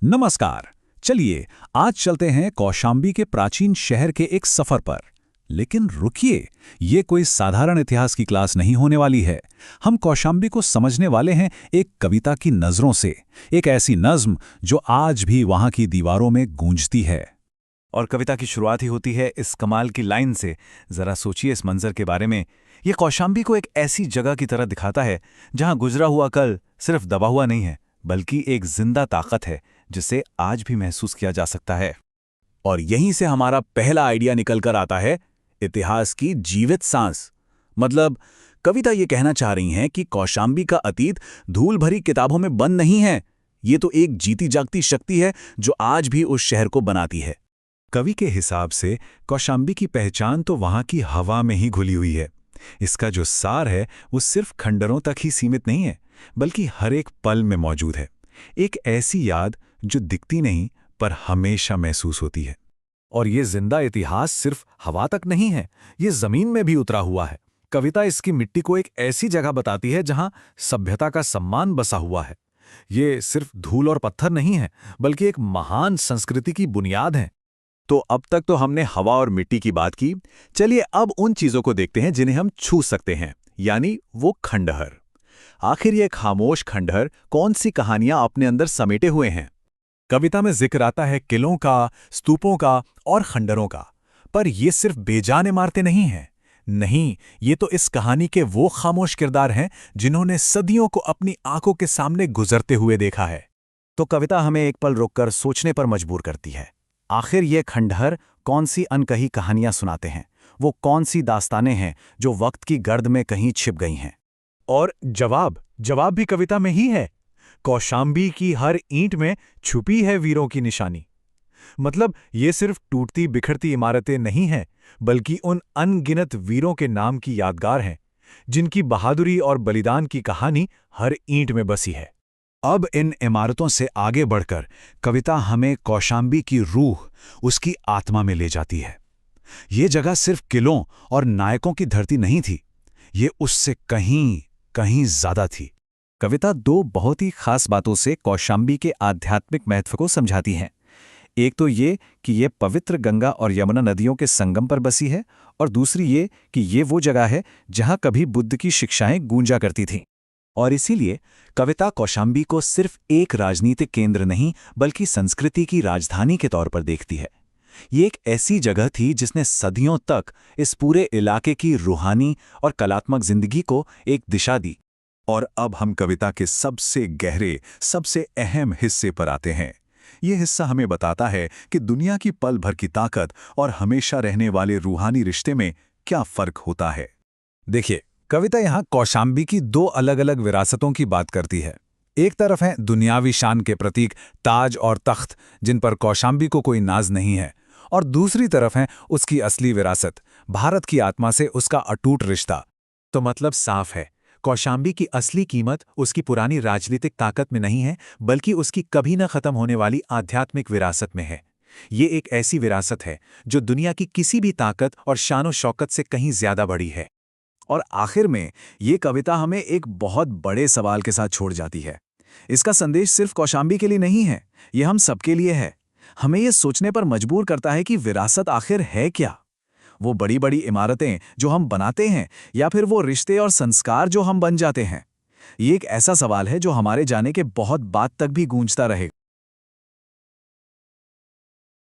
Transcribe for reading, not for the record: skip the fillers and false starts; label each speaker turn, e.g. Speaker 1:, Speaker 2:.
Speaker 1: नमस्कार। चलिए आज चलते हैं कौशांबी के प्राचीन शहर के एक सफर पर। लेकिन रुकिए, ये कोई साधारण इतिहास की क्लास नहीं होने वाली है। हम कौशांबी को समझने वाले हैं एक कविता की नज़रों से, एक ऐसी नज़्म जो आज भी वहां की दीवारों में गूंजती है।
Speaker 2: और कविता की शुरुआत ही होती है इस कमाल की लाइन से। जरा सोचिए इस मंजर के बारे में। ये कौशांबी को एक ऐसी जगह की तरह दिखाता है जहां गुजरा हुआ कल सिर्फ दबा हुआ नहीं है, बल्कि एक जिंदा ताकत है जिसे आज भी महसूस किया जा सकता है।
Speaker 1: और यहीं से हमारा पहला आइडिया निकल कर आता है, इतिहास की जीवित सांस। मतलब कविता ये कहना चाह रही हैं कि कौशांबी का अतीत धूल भरी किताबों में बंद नहीं है। ये तो एक जीती जागती शक्ति है जो आज भी उस शहर को बनाती है।
Speaker 3: कवि के हिसाब से कौशांबी की पहचान तो वहां की हवा में ही घुली हुई है। इसका जो सार है वो सिर्फ खंडरों तक ही सीमित नहीं है, बल्कि हर एक पल में मौजूद है। एक ऐसी याद जो दिखती नहीं पर हमेशा महसूस होती है।
Speaker 2: और ये जिंदा इतिहास सिर्फ हवा तक नहीं है, ये जमीन में भी उतरा हुआ है। कविता इसकी मिट्टी को एक ऐसी जगह बताती है जहां सभ्यता का सम्मान बसा हुआ है। ये सिर्फ धूल और पत्थर नहीं है, बल्कि एक महान संस्कृति की बुनियाद है।
Speaker 1: तो अब तक तो हमने हवा और मिट्टी की बात की। चलिए अब उन चीजों को देखते हैं जिन्हें हम छू सकते हैं, यानी वो खंडहर। आखिर ये खामोश खंडहर कौन सी कहानियां अपने अंदर समेटे हुए हैं?
Speaker 3: कविता में जिक्र आता है किलों का, स्तूपों का और खंडरों का। पर ये सिर्फ बेजान इमारतें नहीं हैं। नहीं, ये तो इस कहानी के वो खामोश किरदार हैं जिन्होंने सदियों को अपनी आंखों के सामने गुजरते हुए देखा है।
Speaker 2: तो कविता हमें एक पल रुककर सोचने पर मजबूर करती है। आखिर ये खंडहर कौन सी अनकही कहानियां सुनाते हैं? वो कौन सी दास्तानें हैं जो वक्त की गर्द में कहीं छिप गई हैं?
Speaker 3: और जवाब भी कविता में ही है। कौशांबी की हर ईंट में छुपी है वीरों की निशानी। मतलब ये सिर्फ टूटती बिखरती इमारतें नहीं हैं, बल्कि उन अनगिनत वीरों के नाम की यादगार हैं, जिनकी बहादुरी और बलिदान की कहानी हर ईंट में बसी है।
Speaker 1: अब इन इमारतों से आगे बढ़कर कविता हमें कौशांबी की रूह, उसकी आत्मा में ले जाती है। ये जगह सिर्फ किलों और नायकों की धरती नहीं थी, ये उससे कहीं कहीं ज्यादा थी।
Speaker 2: कविता दो बहुत ही खास बातों से कौशांबी के आध्यात्मिक महत्व को समझाती है। एक तो ये कि ये पवित्र गंगा और यमुना नदियों के संगम पर बसी है, और दूसरी ये कि ये वो जगह है जहां कभी बुद्ध की शिक्षाएं गूंजा करती थीं।
Speaker 1: और इसीलिए कविता कौशांबी को सिर्फ एक राजनीतिक केंद्र नहीं, बल्कि संस्कृति की राजधानी के तौर पर देखती है। ये एक ऐसी जगह थी जिसने सदियों तक इस पूरे इलाके की रूहानी और कलात्मक जिंदगी को एक दिशा दी।
Speaker 3: और अब हम कविता के सबसे गहरे, सबसे अहम हिस्से पर आते हैं। ये हिस्सा हमें बताता है कि दुनिया की पल भर की ताकत और हमेशा रहने वाले रूहानी रिश्ते में क्या फर्क होता है।
Speaker 1: देखिए, कविता यहाँ कौशांबी की दो अलग अलग विरासतों की बात करती है। एक तरफ है दुनियावी शान के प्रतीक ताज और तख्त, जिन पर कौशांबी को कोई नाज नहीं है, और दूसरी तरफ है उसकी असली विरासत, भारत की आत्मा से उसका अटूट रिश्ता।
Speaker 3: तो मतलब साफ है, कौशांबी की असली कीमत उसकी पुरानी राजनीतिक ताकत में नहीं है, बल्कि उसकी कभी न खत्म होने वाली आध्यात्मिक विरासत में है। ये एक ऐसी विरासत है जो दुनिया की किसी भी ताकत और शानो शौकत से कहीं ज्यादा बड़ी है।
Speaker 1: और आखिर में ये कविता हमें एक बहुत बड़े सवाल के साथ छोड़ जाती है। इसका संदेश सिर्फ कौशांबी के लिए नहीं है, ये हम सबके लिए है। हमें ये सोचने पर मजबूर करता है कि विरासत आखिर है क्या? वो बड़ी बड़ी इमारतें जो हम बनाते हैं, या फिर वो रिश्ते और संस्कार जो हम बन जाते हैं? ये एक ऐसा सवाल है जो हमारे जाने के बहुत बाद तक भी गूंजता रहेगा।